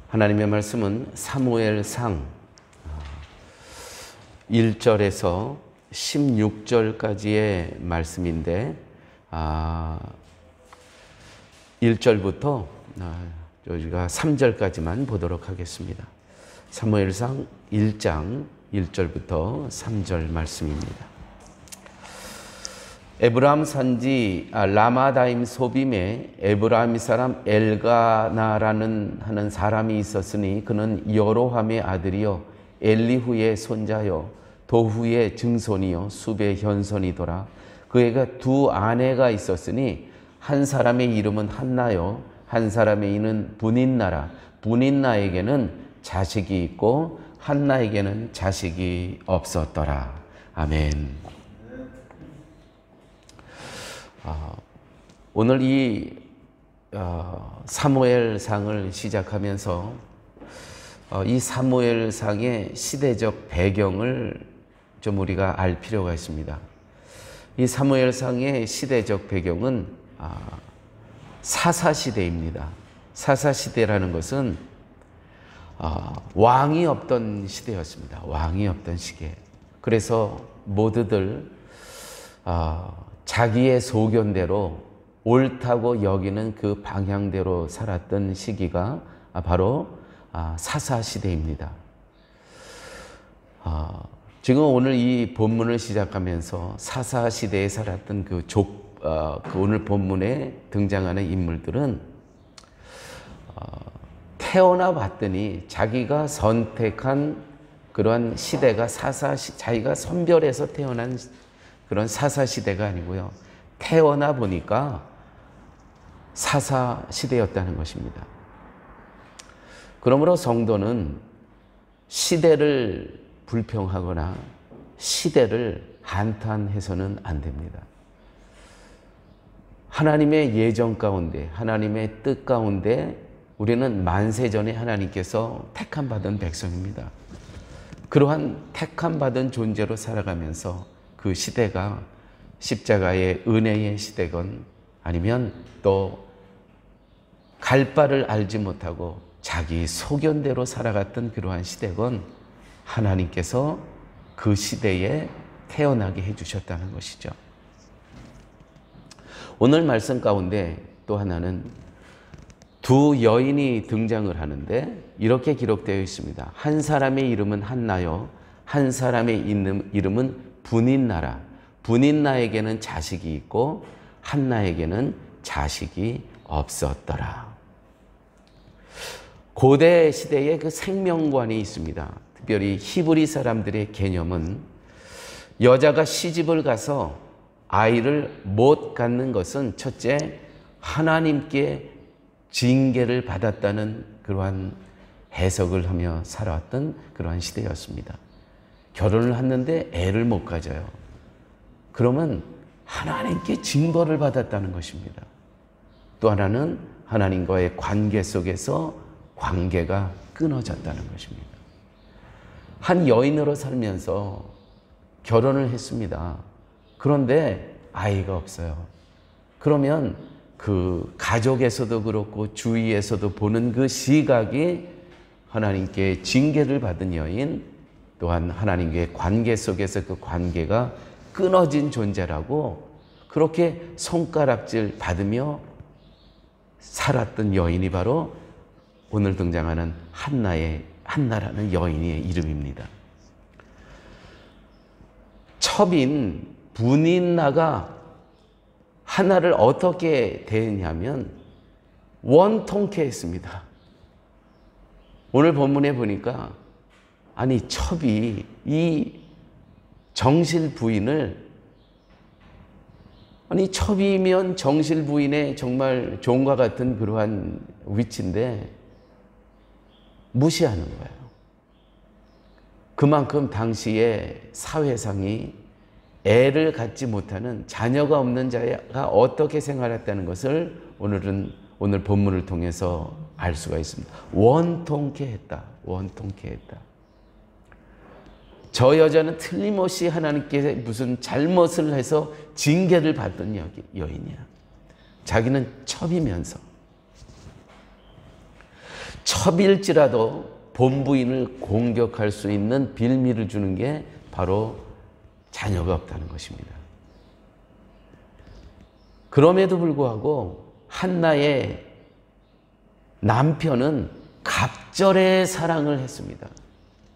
하나님의 말씀은 사무엘상 1절에서 16절까지의 말씀인데 1절부터 우리가 3절까지만 보도록 하겠습니다. 사무엘상 1장 1절부터 3절 말씀입니다. 에브라임 산지 라마다임 소빔에 에브라임 사람 엘가나라는 하는 사람이 있었으니 그는 여로함의 아들이요 엘리후의 손자요 도후의 증손이요 숲의 현손이더라. 그에게 두 아내가 있었으니 한 사람의 이름은 한나요 한 사람의 이름은 분인나라. 분인나에게는 자식이 있고 한나에게는 자식이 없었더라. 아멘. 오늘 이 사무엘상을 시작하면서 이 사무엘상의 시대적 배경을 좀 우리가 알 필요가 있습니다. 이 사무엘상의 시대적 배경은 사사시대입니다. 사사시대라는 것은 왕이 없던 시대였습니다. 왕이 없던 시기에. 그래서 모두들 자기의 소견대로 옳다고 여기는 그 방향대로 살았던 시기가 바로 사사시대입니다. 지금 오늘 이 본문을 시작하면서 사사시대에 살았던 그 오늘 본문에 등장하는 인물들은 태어나 봤더니 자기가 선택한 그러한 시대가 자기가 선별해서 태어난 그런 사사시대가 아니고요. 태어나 보니까 사사시대였다는 것입니다. 그러므로 성도는 시대를 불평하거나 시대를 한탄해서는 안 됩니다. 하나님의 예정 가운데, 하나님의 뜻 가운데 우리는 만세전에 하나님께서 택함받은 백성입니다. 그러한 택함받은 존재로 살아가면서 그 시대가 십자가의 은혜의 시대건 아니면 또 갈 바를 알지 못하고 자기 소견대로 살아갔던 그러한 시대건 하나님께서 그 시대에 태어나게 해주셨다는 것이죠. 오늘 말씀 가운데 또 하나는 두 여인이 등장을 하는데 이렇게 기록되어 있습니다. 한 사람의 이름은 한나요 한 사람의 이름은 분인나라. 분인나에게는 자식이 있고 한나에게는 자식이 없었더라. 고대 시대에 그 생명관이 있습니다. 특별히 히브리 사람들의 개념은 여자가 시집을 가서 아이를 못 갖는 것은 첫째 하나님께 징계를 받았다는 그러한 해석을 하며 살아왔던 그러한 시대였습니다. 결혼을 했는데 애를 못 가져요. 그러면 하나님께 징벌을 받았다는 것입니다. 또 하나는 하나님과의 관계 속에서 관계가 끊어졌다는 것입니다. 한 여인으로 살면서 결혼을 했습니다. 그런데 아이가 없어요. 그러면 그 가족에서도 그렇고 주위에서도 보는 그 시각이 하나님께 징계를 받은 여인, 또한 하나님과의 관계 속에서 그 관계가 끊어진 존재라고 그렇게 손가락질 받으며 살았던 여인이 바로 오늘 등장하는 한나라는 여인의 이름입니다. 첩인 분인나가 한나를 어떻게 대했냐면 원통케 했습니다. 오늘 본문에 보니까 아니 첩이 이 정실 부인을 첩이면 정실 부인의 정말 종과 같은 그러한 위치인데 무시하는 거예요. 그만큼 당시의 사회상이 애를 갖지 못하는 자녀가 없는 자가 어떻게 생활했다는 것을 오늘 본문을 통해서 알 수가 있습니다. 원통케 했다. 원통케 했다. 저 여자는 틀림없이 하나님께 무슨 잘못을 해서 징계를 받던 여인이야. 자기는 첩이면서 첩일지라도 본부인을 공격할 수 있는 빌미를 주는 게 바로 자녀가 없다는 것입니다. 그럼에도 불구하고 한나의 남편은 갑절의 사랑을 했습니다.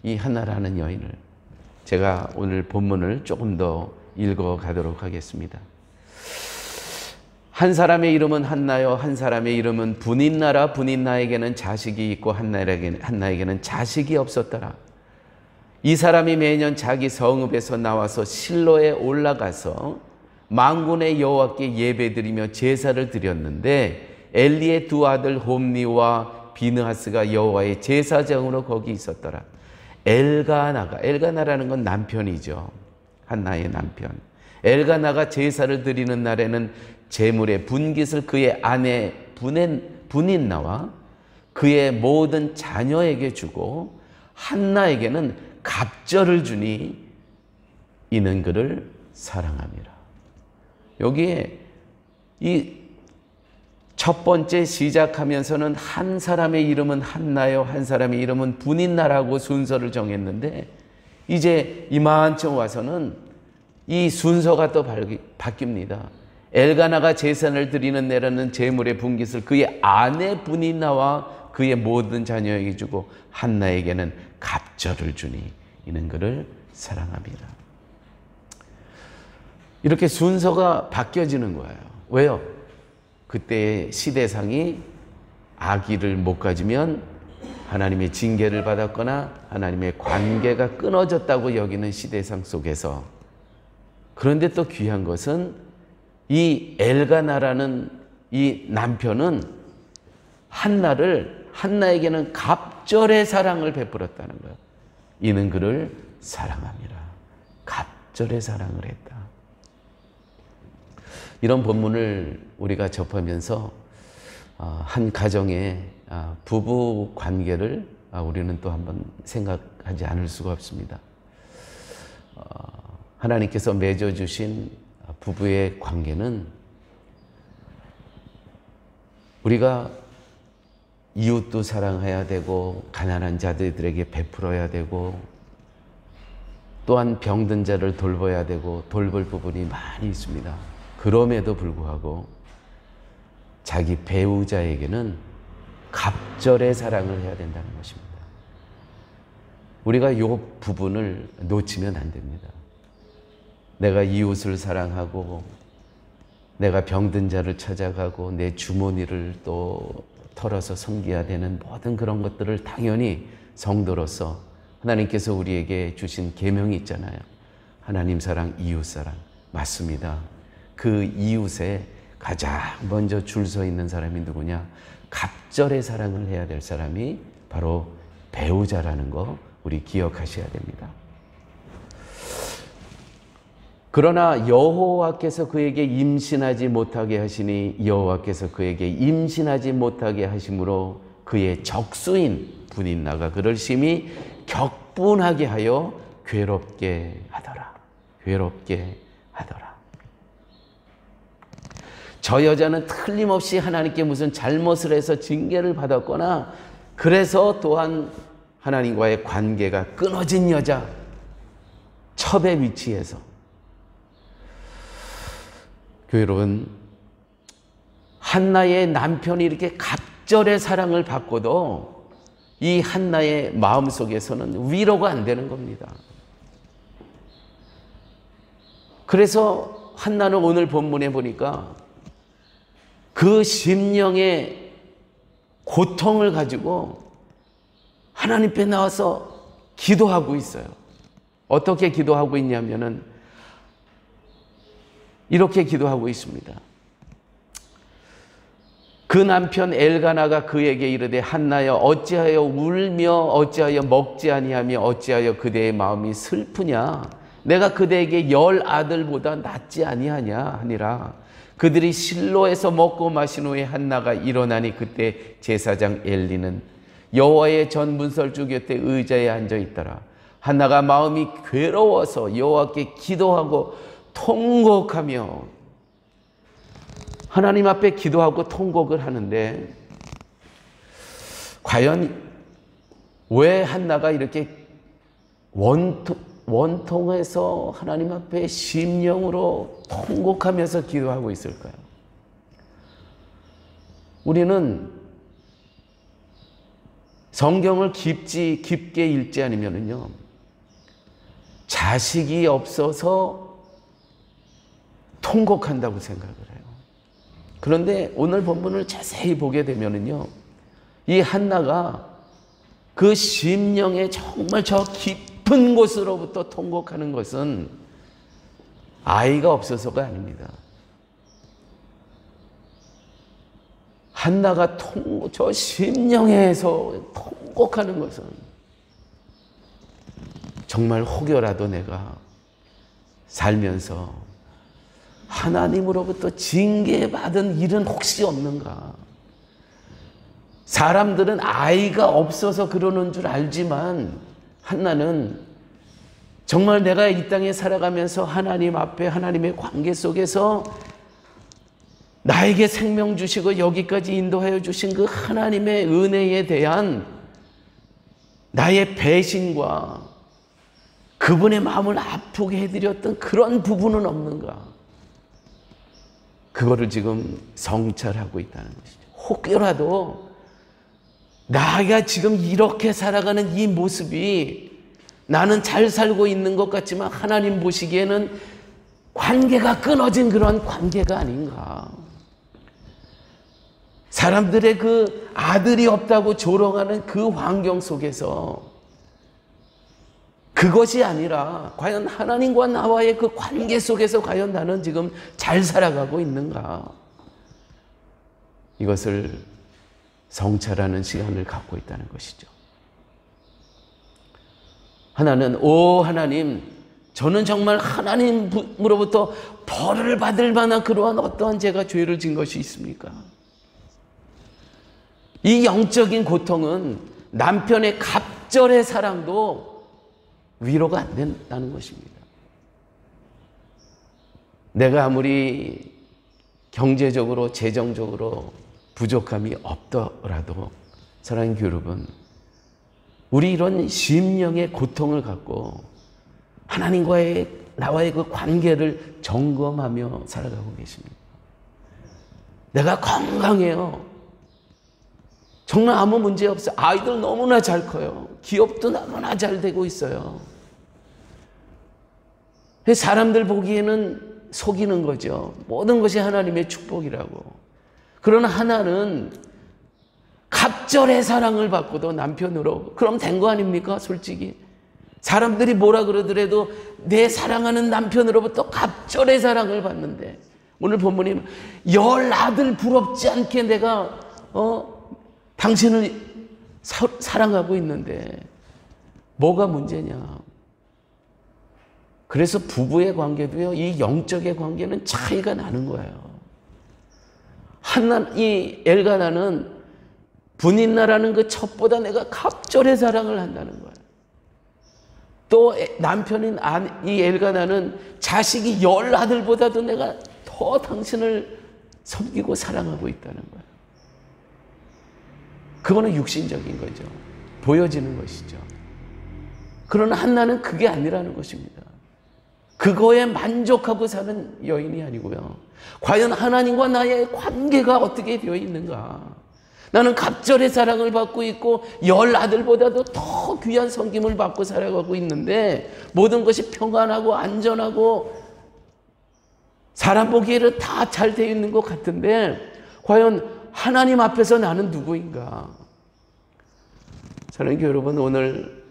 이 한나라는 여인을. 제가 오늘 본문을 조금 더 읽어가도록 하겠습니다. 한 사람의 이름은 한나요, 한 사람의 이름은 분인나라. 분인나에게는 자식이 있고 한나에게는 자식이 없었더라. 이 사람이 매년 자기 성읍에서 나와서 실로에 올라가서 만군의 여호와께 예배드리며 제사를 드렸는데 엘리의 두 아들 홈니와 비느하스가 여호와의 제사장으로 거기 있었더라. 엘가나라는 건 남편이죠. 한나의 남편. 엘가나가 제사를 드리는 날에는 제물의 분깃을 그의 아내 분인나와 그의 모든 자녀에게 주고 한나에게는 갑절을 주니 이는 그를 사랑함이라. 여기에 이 첫 번째 시작하면서는 한 사람의 이름은 한나요, 한 사람의 이름은 분인나라고 순서를 정했는데 이제 이만큼 와서는 이 순서가 또 바뀝니다. 엘가나가 제사를 드리는 날에는 제물의 분깃을 그의 아내 분인나와 그의 모든 자녀에게 주고 한나에게는 갑절을 주니 이는 그를 사랑합니다. 이렇게 순서가 바뀌어지는 거예요. 왜요? 그때의 시대상이 아기를 못 가지면 하나님의 징계를 받았거나 하나님의 관계가 끊어졌다고 여기는 시대상 속에서, 그런데 또 귀한 것은 이 엘가나라는 이 남편은 한나에게는 갑절의 사랑을 베풀었다는 거예요. 이는 그를 사랑함이라. 갑절의 사랑을 했다. 이런 본문을 우리가 접하면서 한 가정의 부부 관계를 우리는 또 한번 생각하지 않을 수가 없습니다. 하나님께서 맺어주신 부부의 관계는 우리가 이웃도 사랑해야 되고 가난한 자들에게 베풀어야 되고 또한 병든 자를 돌봐야 되고 돌볼 부분이 많이 있습니다. 그럼에도 불구하고 자기 배우자에게는 갑절의 사랑을 해야 된다는 것입니다. 우리가 이 부분을 놓치면 안 됩니다. 내가 이웃을 사랑하고 내가 병든 자를 찾아가고 내 주머니를 또 털어서 섬겨야 되는 모든 그런 것들을 당연히 성도로서 하나님께서 우리에게 주신 계명이 있잖아요. 하나님 사랑, 이웃 사랑. 맞습니다. 그 이웃에 가장 먼저 줄 서 있는 사람이 누구냐? 갑절의 사랑을 해야 될 사람이 바로 배우자라는 거 우리 기억하셔야 됩니다. 그러나 여호와께서 그에게 임신하지 못하게 하시니 여호와께서 그에게 임신하지 못하게 하심으로 그의 적수인 분인나가 그를 심히 격분하게 하여 괴롭게 하더라. 괴롭게 하더라. 저 여자는 틀림없이 하나님께 무슨 잘못을 해서 징계를 받았거나 그래서 또한 하나님과의 관계가 끊어진 여자, 첩의 위치에서. 교회 여러분, 한나의 남편이 이렇게 갑절의 사랑을 받고도 이 한나의 마음속에서는 위로가 안 되는 겁니다. 그래서 한나는 오늘 본문에 보니까 그 심령의 고통을 가지고 하나님 앞에 나와서 기도하고 있어요. 어떻게 기도하고 있냐면은 이렇게 기도하고 있습니다. 그 남편 엘가나가 그에게 이르되 한나여 어찌하여 울며 어찌하여 먹지 아니하며 어찌하여 그대의 마음이 슬프냐? 내가 그대에게 10 아들보다 낫지 아니하냐 하니라. 그들이 실로에서 먹고 마신 후에 한나가 일어나니 그때 제사장 엘리는 여호와의 전 문설주 곁에 의자에 앉아 있더라. 한나가 마음이 괴로워서 여호와께 기도하고 통곡하며 하나님 앞에 기도하고 통곡을 하는데 과연 왜 한나가 이렇게 원통해서 하나님 앞에 심령으로 통곡하면서 기도하고 있을까요? 우리는 성경을 깊게 읽지 않으면요, 자식이 없어서 통곡한다고 생각을 해요. 그런데 오늘 본문을 자세히 보게 되면요, 이 한나가 그 심령의 정말 저 깊은 곳으로부터 통곡하는 것은 아이가 없어서가 아닙니다. 한나가 저 심령에서 통곡하는 것은 정말 혹여라도 내가 살면서 하나님으로부터 징계받은 일은 혹시 없는가? 사람들은 아이가 없어서 그러는 줄 알지만 한나는 정말 내가 이 땅에 살아가면서 하나님 앞에 하나님의 관계 속에서 나에게 생명 주시고 여기까지 인도하여 주신 그 하나님의 은혜에 대한 나의 배신과 그분의 마음을 아프게 해드렸던 그런 부분은 없는가? 그거를 지금 성찰하고 있다는 것이죠. 혹여라도 나가 지금 이렇게 살아가는 이 모습이 나는 잘 살고 있는 것 같지만 하나님 보시기에는 관계가 끊어진 그런 관계가 아닌가. 사람들의 그 아들이 없다고 조롱하는 그 환경 속에서 그것이 아니라 과연 하나님과 나와의 그 관계 속에서 과연 나는 지금 잘 살아가고 있는가. 이것을 성찰하는 시간을 갖고 있다는 것이죠. 하나는 오 하나님, 저는 정말 하나님으로부터 벌을 받을 만한 그러한 어떠한 제가 죄를 진 것이 있습니까? 이 영적인 고통은 남편의 갑절의 사랑도 위로가 안 된다는 것입니다. 내가 아무리 경제적으로 재정적으로 부족함이 없더라도 사랑하는 여러분, 우리 이런 심령의 고통을 갖고 하나님과의 나와의 그 관계를 점검하며 살아가고 계십니다. 내가 건강해요. 정말 아무 문제 없어요. 아이들 너무나 잘 커요. 기업도 너무나 잘 되고 있어요. 사람들 보기에는 속이는 거죠. 모든 것이 하나님의 축복이라고. 그러나 하나는 갑절의 사랑을 받고도 남편으로 그럼 된 거 아닙니까? 솔직히 사람들이 뭐라 그러더라도 내 사랑하는 남편으로부터 갑절의 사랑을 받는데 오늘 본문이 열 아들 부럽지 않게 내가 당신을 사랑하고 있는데 뭐가 문제냐. 그래서 부부의 관계도요, 이 영적의 관계는 차이가 나는 거예요. 이 엘가나는 분인나라는 그 첩보다 내가 갑절의 사랑을 한다는 거예요. 또 남편인 이 엘가나는 자식이 열 아들보다도 내가 더 당신을 섬기고 사랑하고 있다는 거예요. 그거는 육신적인 거죠. 보여지는 것이죠. 그러나 한나는 그게 아니라는 것입니다. 그거에 만족하고 사는 여인이 아니고요. 과연 하나님과 나의 관계가 어떻게 되어 있는가? 나는 갑절의 사랑을 받고 있고 열 아들보다도 더 귀한 섬김을 받고 살아가고 있는데 모든 것이 평안하고 안전하고 사람 보기에는 다 잘 되어 있는 것 같은데 과연 하나님 앞에서 나는 누구인가? 사랑하는 여러분, 오늘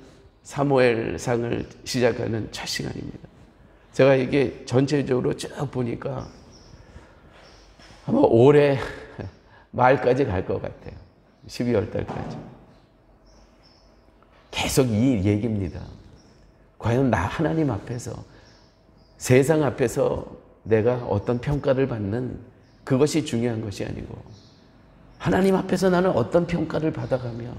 사무엘상을 시작하는 첫 시간입니다. 제가 이게 전체적으로 쭉 보니까 아마 올해 말까지 갈 것 같아요. 12월 달까지. 계속 이 얘기입니다. 과연 나 하나님 앞에서 세상 앞에서 내가 어떤 평가를 받는 그것이 중요한 것이 아니고 하나님 앞에서 나는 어떤 평가를 받아가며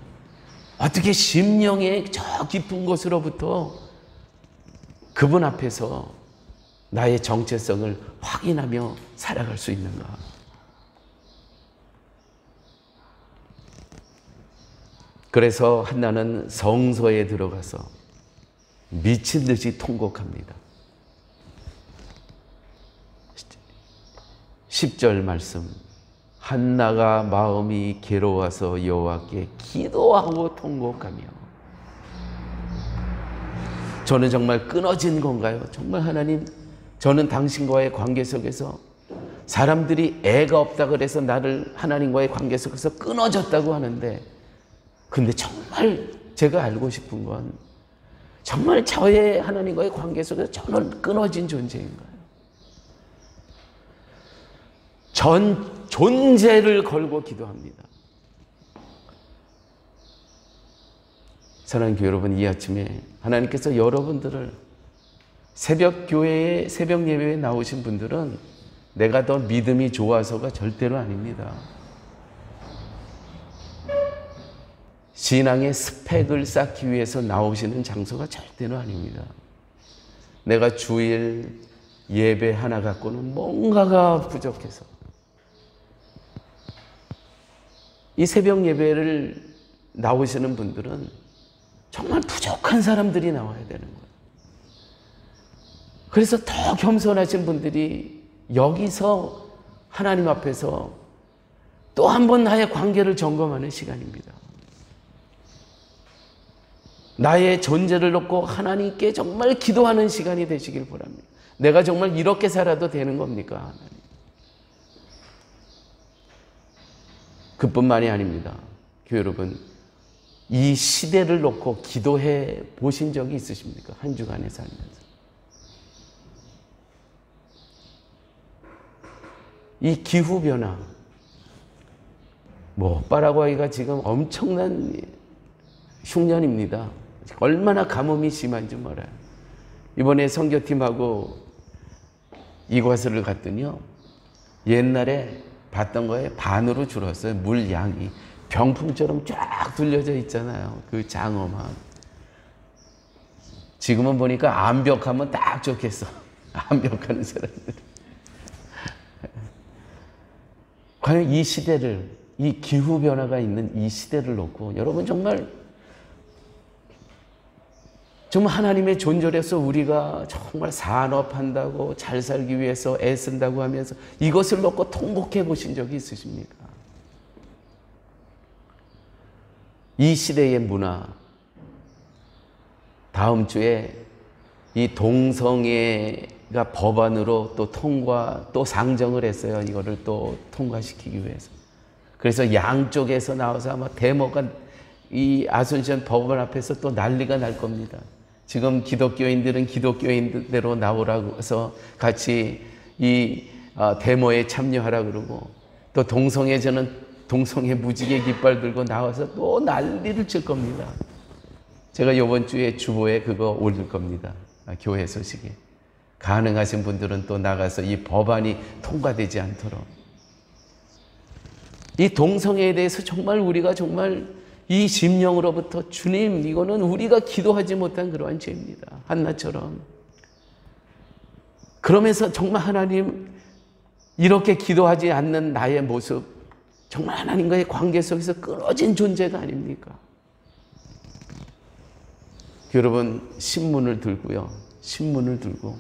어떻게 심령의 저 깊은 곳으로부터 그분 앞에서 나의 정체성을 확인하며 살아갈 수 있는가. 그래서 한나는 성소에 들어가서 미친 듯이 통곡합니다. 10절 말씀. 한나가 마음이 괴로워서 여호와께 기도하고 통곡하며. 저는 정말 끊어진 건가요? 정말 하나님, 저는 당신과의 관계 속에서 사람들이 애가 없다 그래서 나를 하나님과의 관계 속에서 끊어졌다고 하는데, 근데 정말 제가 알고 싶은 건 정말 저의 하나님과의 관계 속에서 저는 끊어진 존재인가요? 전 존재를 걸고 기도합니다. 사랑하는 교회 여러분, 이 아침에 하나님께서 여러분들을 새벽 교회에, 새벽 예배에 나오신 분들은 내가 더 믿음이 좋아서가 절대로 아닙니다. 신앙의 스펙을 쌓기 위해서 나오시는 장소가 절대로 아닙니다. 내가 주일 예배 하나 갖고는 뭔가가 부족해서 이 새벽 예배를 나오시는 분들은 정말 부족한 사람들이 나와야 되는 거예요. 그래서 더 겸손하신 분들이 여기서 하나님 앞에서 또 한 번 나의 관계를 점검하는 시간입니다. 나의 존재를 놓고 하나님께 정말 기도하는 시간이 되시길 바랍니다. 내가 정말 이렇게 살아도 되는 겁니까, 하나님? 그뿐만이 아닙니다. 교회 여러분, 이 시대를 놓고 기도해 보신 적이 있으십니까? 한 주간에 살면서. 이 기후변화, 파라과이가 지금 엄청난 흉년입니다. 얼마나 가뭄이 심한지 몰라요. 이번에 선교팀하고 이과수를 갔더니요, 옛날에 봤던 거에 반으로 줄었어요. 물 양이 병풍처럼 쫙 둘려져 있잖아요. 그 장엄한. 지금은 보니까 암벽하면 딱 좋겠어. 암벽하는 사람들. 과연 이 시대를, 이 기후변화가 있는 이 시대를 놓고 여러분 정말 하나님의 존재로서 우리가 정말 산업한다고 잘 살기 위해서 애쓴다고 하면서 이것을 놓고 통곡해 보신 적이 있으십니까? 이 시대의 문화, 다음 주에 이 동성애가 법안으로 또 또 상정을 했어요. 이거를 또 통과시키기 위해서. 그래서 양쪽에서 나와서 아마 데모가 이 아순션 법원 앞에서 또 난리가 날 겁니다. 지금 기독교인들은 기독교인대로 나오라고 해서 같이 이 데모에 참여하라 그러고, 또 동성애자는 동성애 무지개 깃발 들고 나와서 또 난리를 칠 겁니다. 제가 이번 주에 주보에 그거 올릴 겁니다. 교회 소식에. 가능하신 분들은 또 나가서 이 법안이 통과되지 않도록. 이 동성애에 대해서 정말 우리가 정말 이 심령으로부터 주님, 이거는 우리가 기도하지 못한 그러한 죄입니다. 한나처럼. 그러면서 정말 하나님, 이렇게 기도하지 않는 나의 모습, 정말 하나님과의 관계 속에서 끊어진 존재가 아닙니까? 여러분, 신문을 들고요. 신문을 들고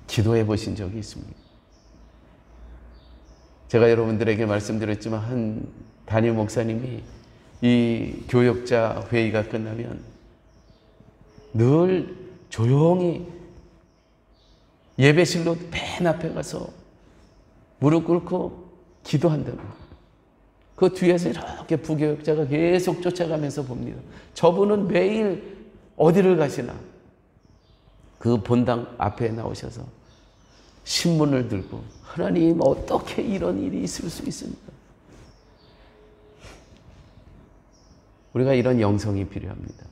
기도해 보신 적이 있습니까? 제가 여러분들에게 말씀드렸지만 한 담임 목사님이 이 교역자 회의가 끝나면 늘 조용히 예배실로 맨 앞에 가서 무릎 꿇고 기도한다는 거예요. 그 뒤에서 이렇게 부교역자가 계속 쫓아가면서 봅니다. 저분은 매일 어디를 가시나? 그 본당 앞에 나오셔서 신문을 들고, 하나님, 어떻게 이런 일이 있을 수 있습니까? 우리가 이런 영성이 필요합니다.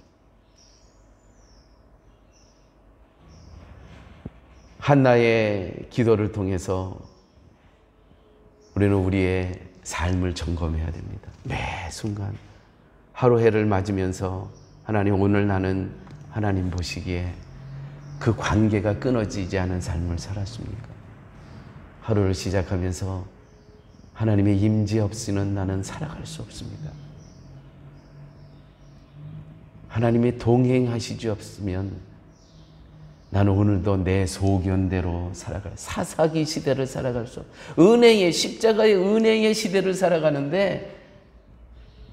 한나의 기도를 통해서 우리는 우리의 삶을 점검해야 됩니다. 매 순간 하루 해를 맞으면서 하나님, 오늘 나는 하나님 보시기에 그 관계가 끊어지지 않은 삶을 살았습니까? 하루를 시작하면서 하나님의 임재 없이는 나는 살아갈 수 없습니다. 하나님이 동행하시지 없으면 나는 오늘도 내 소견대로 살아갈, 사사기 시대를 살아갈 수, 은혜의, 십자가의 은혜의 시대를 살아가는데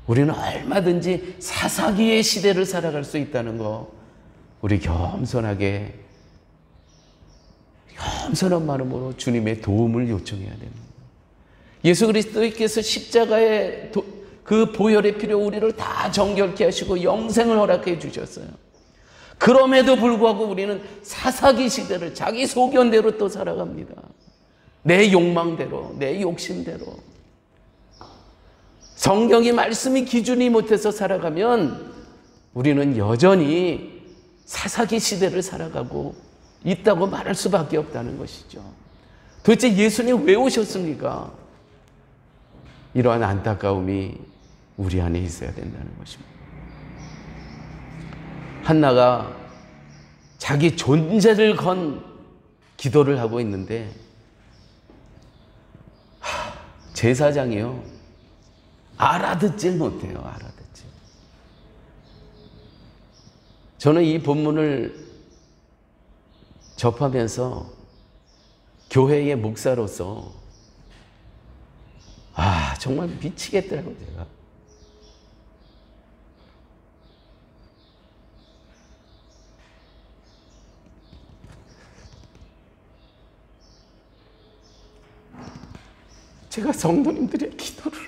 우리는 얼마든지 사사기의 시대를 살아갈 수 있다는 거, 우리 겸손한 마음으로 주님의 도움을 요청해야 됩니다. 예수 그리스도께서 십자가의 그 보혈의 피로 우리를 다 정결케 하시고 영생을 허락해 주셨어요. 그럼에도 불구하고 우리는 사사기 시대를 자기 소견대로 또 살아갑니다. 내 욕망대로, 내 욕심대로. 성경의 말씀이 기준이 못해서 살아가면 우리는 여전히 사사기 시대를 살아가고 있다고 말할 수밖에 없다는 것이죠. 도대체 예수님 왜 오셨습니까? 이러한 안타까움이 우리 안에 있어야 된다는 것입니다. 한나가 자기 존재를 건 기도를 하고 있는데 제사장이요, 알아듣질 못해요. 알아듣지. 저는 이 본문을 접하면서 교회의 목사로서 정말 미치겠더라고요. 제가 성도님들의 기도를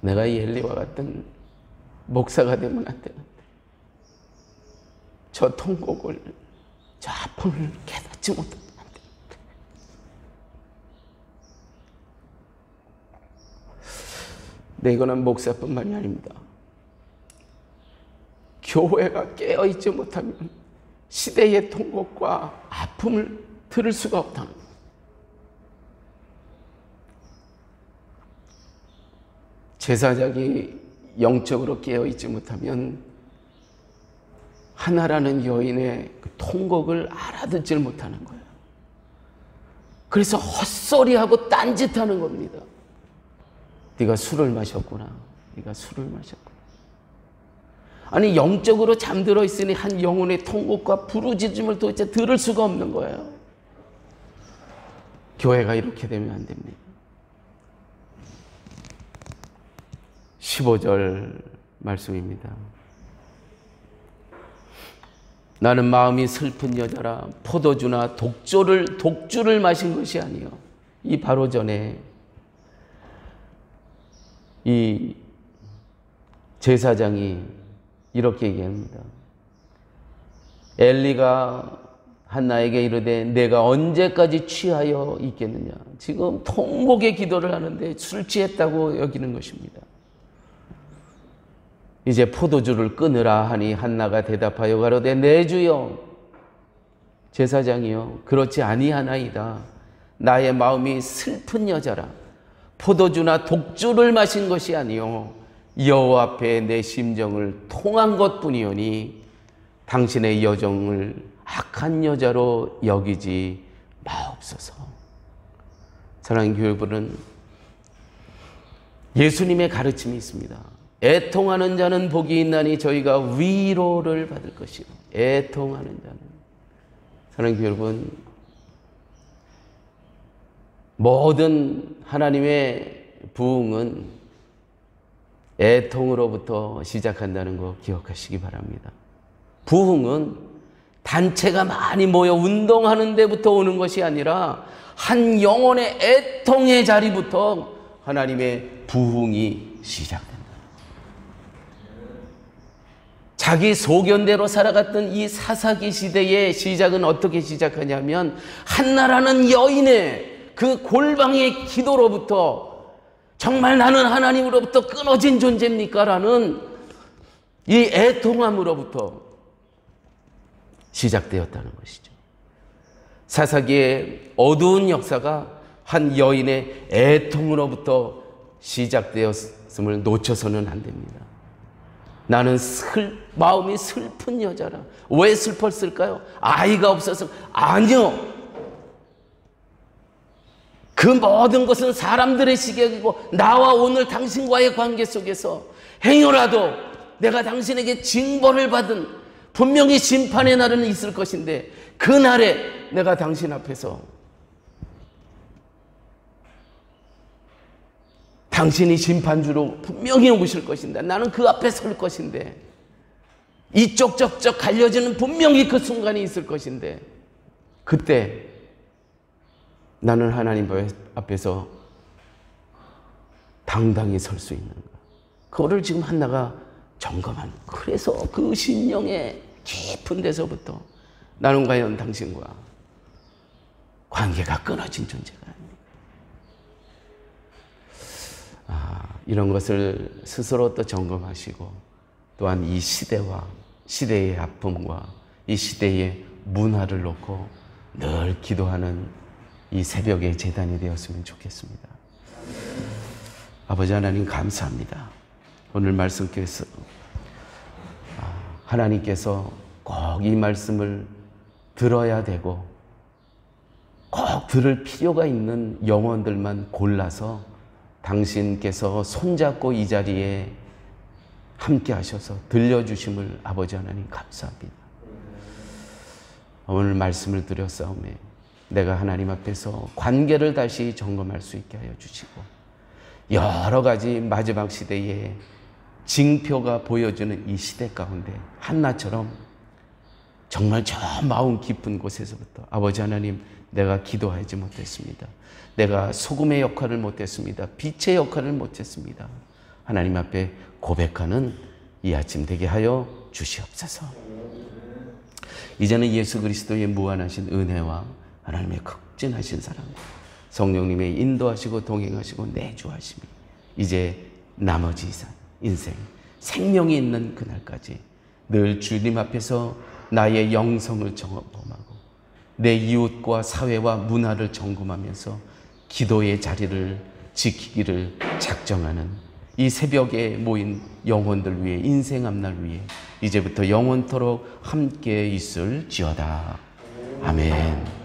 내가 이 엘리와 같은 목사가 되면 안 되는데 저 통곡을, 저 아픔을 깨닫지 못하면 안 되는데 네, 이거는 목사뿐만이 아닙니다. 교회가 깨어있지 못하면 시대의 통곡과 아픔을 들을 수가 없다는 거예요. 제사장이 영적으로 깨어있지 못하면 하나라는 여인의 그 통곡을 알아듣질 못하는 거예요. 그래서 헛소리하고 딴짓하는 겁니다. 네가 술을 마셨구나. 네가 술을 마셨구나. 아니, 영적으로 잠들어 있으니 한 영혼의 통곡과 부르짖음을 도대체 들을 수가 없는 거예요. 교회가 이렇게 되면 안 됩니다. 15절 말씀입니다. 나는 마음이 슬픈 여자라 포도주나 독주를 마신 것이 아니요. 이 바로 전에 이 제사장이 이렇게 얘기합니다. 엘리가 한나에게 이르되 내가 언제까지 취하여 있겠느냐. 지금 통곡의 기도를 하는데 술 취했다고 여기는 것입니다. 이제 포도주를 끊으라 하니 한나가 대답하여 가로되 내 주여. 제사장이요, 그렇지 아니하나이다. 나의 마음이 슬픈 여자라 포도주나 독주를 마신 것이 아니요 여호와 앞에 내 심정을 통한 것뿐이오니 당신의 여정을 악한 여자로 여기지 마옵소서. 사랑하는 교회 여러분, 예수님의 가르침이 있습니다. 애통하는 자는 복이 있나니 저희가 위로를 받을 것이요. 애통하는 자는. 사랑하는 교회 여러분, 모든 하나님의 부흥은 애통으로부터 시작한다는 거 기억하시기 바랍니다. 부흥은 단체가 많이 모여 운동하는 데부터 오는 것이 아니라 한 영혼의 애통의 자리부터 하나님의 부흥이 시작된다. 자기 소견대로 살아갔던 이 사사기 시대의 시작은 어떻게 시작하냐면 한나라는 여인의 그 골방의 기도로부터 정말 나는 하나님으로부터 끊어진 존재입니까? 라는 이 애통함으로부터 시작되었다는 것이죠. 사사기의 어두운 역사가 한 여인의 애통으로부터 시작되었음을 놓쳐서는 안 됩니다. 나는 마음이 슬픈 여자라. 왜 슬펐을까요? 아이가 없어서. 아니요. 그 모든 것은 사람들의 시각이고 나와 오늘 당신과의 관계 속에서 행여라도 내가 당신에게 징벌을 받은 분명히 심판의 날은 있을 것인데 그 날에 내가 당신 앞에서 당신이 심판주로 분명히 오실 것인데 나는 그 앞에 설 것인데 이쪽 저쪽 갈려지는 분명히 그 순간이 있을 것인데 그때 나는 하나님 앞에서 당당히 설 수 있는가. 그거를 지금 한나가 점검하는. 그래서 그 심령의 깊은 데서부터 나는 과연 당신과 관계가 끊어진 존재가 아닙니까? 이런 것을 스스로 또 점검하시고 또한 이 시대와 시대의 아픔과 이 시대의 문화를 놓고 늘 기도하는 이 새벽의 제단이 되었으면 좋겠습니다. 아버지 하나님 감사합니다. 오늘 말씀께서 하나님께서 꼭 이 말씀을 들어야 되고 꼭 들을 필요가 있는 영혼들만 골라서 당신께서 손잡고 이 자리에 함께 하셔서 들려주심을 아버지 하나님 감사합니다. 오늘 말씀을 드렸사오매 내가 하나님 앞에서 관계를 다시 점검할 수 있게 하여 주시고 여러 가지 마지막 시대에 징표가 보여주는 이 시대 가운데 한나처럼 정말 저 마음 깊은 곳에서부터 아버지 하나님 내가 기도하지 못했습니다. 내가 소금의 역할을 못했습니다. 빛의 역할을 못했습니다. 하나님 앞에 고백하는 이 아침 되게 하여 주시옵소서. 이제는 예수 그리스도의 무한하신 은혜와 하나님의 극진하신 사랑, 성령님의 인도하시고 동행하시고 내주하심이 이제 나머지 인생 생명이 있는 그날까지 늘 주님 앞에서 나의 영성을 점검하고 내 이웃과 사회와 문화를 점검하면서 기도의 자리를 지키기를 작정하는 이 새벽에 모인 영혼들 위해 인생 앞날 위해 이제부터 영원토록 함께 있을지어다. 아멘.